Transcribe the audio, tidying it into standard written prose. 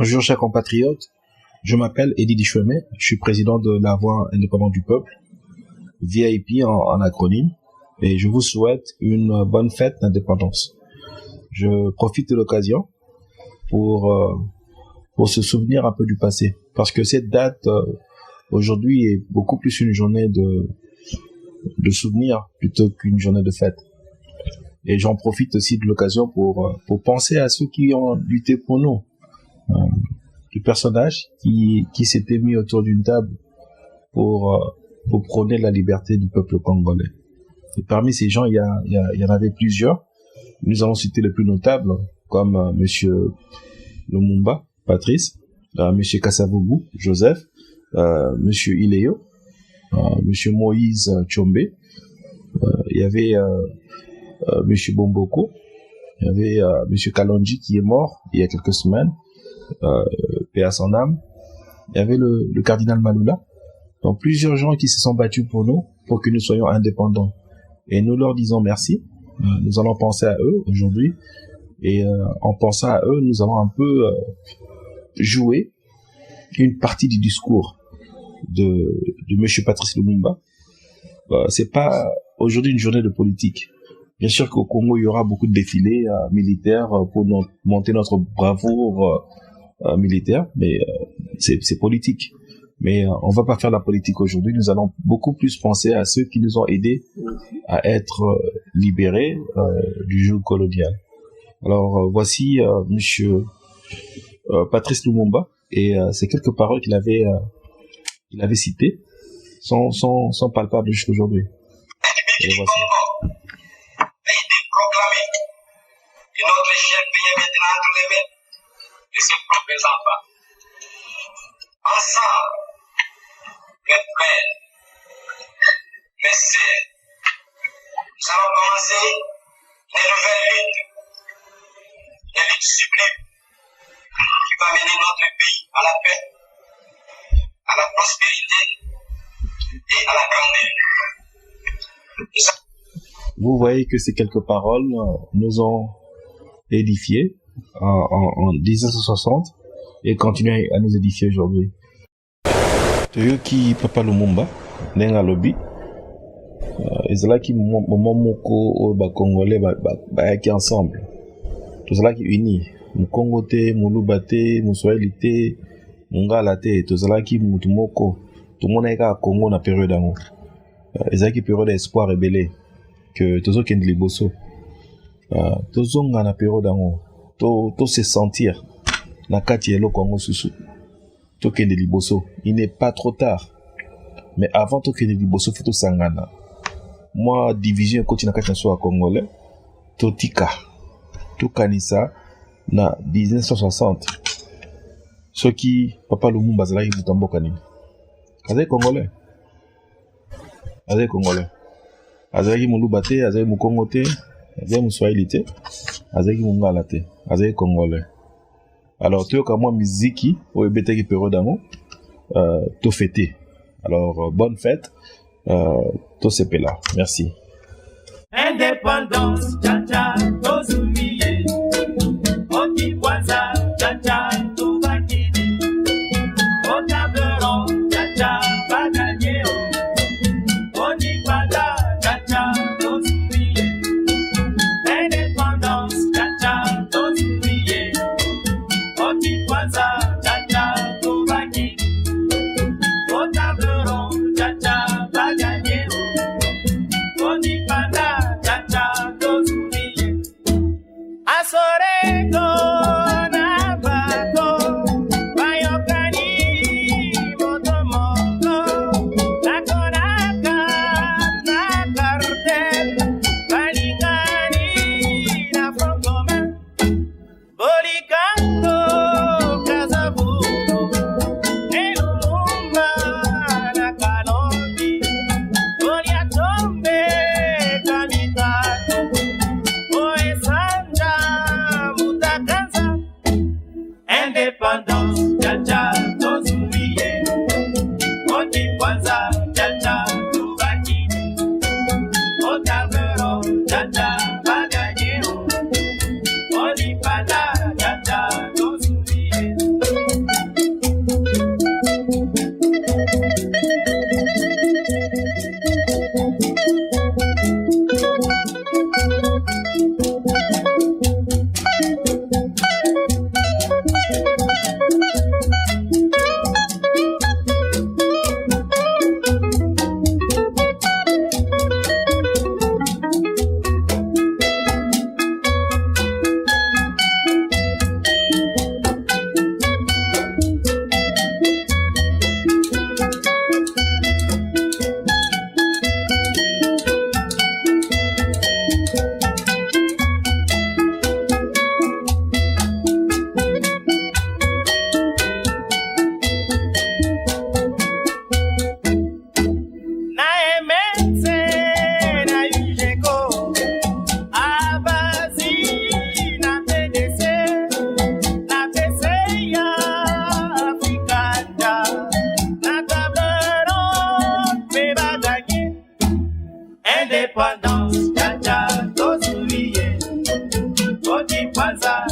Bonjour chers compatriotes, je m'appelle Eddie Dichouemé, je suis président de la Voix indépendante du peuple, VIP en acronyme, et je vous souhaite une bonne fête d'indépendance. Je profite de l'occasion pour se souvenir un peu du passé, parce que cette date aujourd'hui est beaucoup plus une journée de souvenir plutôt qu'une journée de fête. Et j'en profite aussi de l'occasion pour penser à ceux qui ont lutté pour nous. Du personnage qui s'était mis autour d'une table pour prôner la liberté du peuple congolais. Et parmi ces gens, il y en avait plusieurs. Nous allons citer les plus notables, comme Monsieur Lumumba, Patrice, Monsieur Kasavubu, Joseph, Monsieur Iléo, Monsieur Moïse Tshombe, il y avait Monsieur Bomboko, il y avait Monsieur Kalonji qui est mort il y a quelques semaines, paix à son âme. Il y avait le cardinal Malula. Donc plusieurs gens qui se sont battus pour nous, pour que nous soyons indépendants. Et nous leur disons merci. Nous allons penser à eux aujourd'hui. Et en pensant à eux, nous allons un peu jouer une partie du discours de Monsieur Patrice Lumumba. C'est pas aujourd'hui une journée de politique. Bien sûr qu'au Congo, il y aura beaucoup de défilés militaires pour monter notre bravoure militaire, mais c'est politique. Mais on va pas faire la politique aujourd'hui. Nous allons beaucoup plus penser à ceux qui nous ont aidés à être libérés du joug colonial. Alors voici Monsieur Patrice Lumumba et ces quelques paroles qu'il avait citées sont palpables jusqu'aujourd'hui. Et voici. Et notre chef pays est maintenant entre les mains de ses propres enfants. Ensemble, mes frères, mes sœurs, nous allons commencer une nouvelle lutte, une lutte sublime qui va mener notre pays à la paix, à la prospérité et à la grandeur. Vous voyez que ces quelques paroles nous ont édifiés en 1960 et continuent à nous édifier aujourd'hui. Toyoki Papa Lumumba, Nenga Lobby, ezalaki moment moko ba Congolais bayaki ensemble. Tozalaki unis, Mukongo te, Muluba te, Muswahili te, Mungala te, tozalaki mutu moko. Tout le monde est à Congo na période d'amour. Ezalaki période d'espoir rebelle. Que tozo kende liboso tozo nga na période dango to se sentir na kati elo Congo susu to kende liboso. Il n'est pas trop tard, mais avant to kende liboso faut to sangana. Moi division koti na kati na so congolais to tika to kanisa na 1960 ceux qui Papa Lumumba zala mutamboka nini azali congolais azalaki Muluba te, azalaki Mukongo te, azalaki Muswahili te, azalaki Mungala te, azalaki Congolais. Alors toyoka mwa miziki oyo ebetaki période yango to fêter. Alors bonne fête, to sepela. Merci. Indépendance, tcha-tcha, tozumiye. Oti kwanza, tcha-tcha, tubakidi. Otableron, tcha-tcha, baganye. Oti kwanza, tcha-tcha, tozumiye. Indépendance, tcha-tcha, tozumiye. Oti kwanza, tcha-tcha, tubakidi. Otableron, tcha-tcha, baganye. Oti kwanza, tcha-tcha, tozumiye. Aso kwanza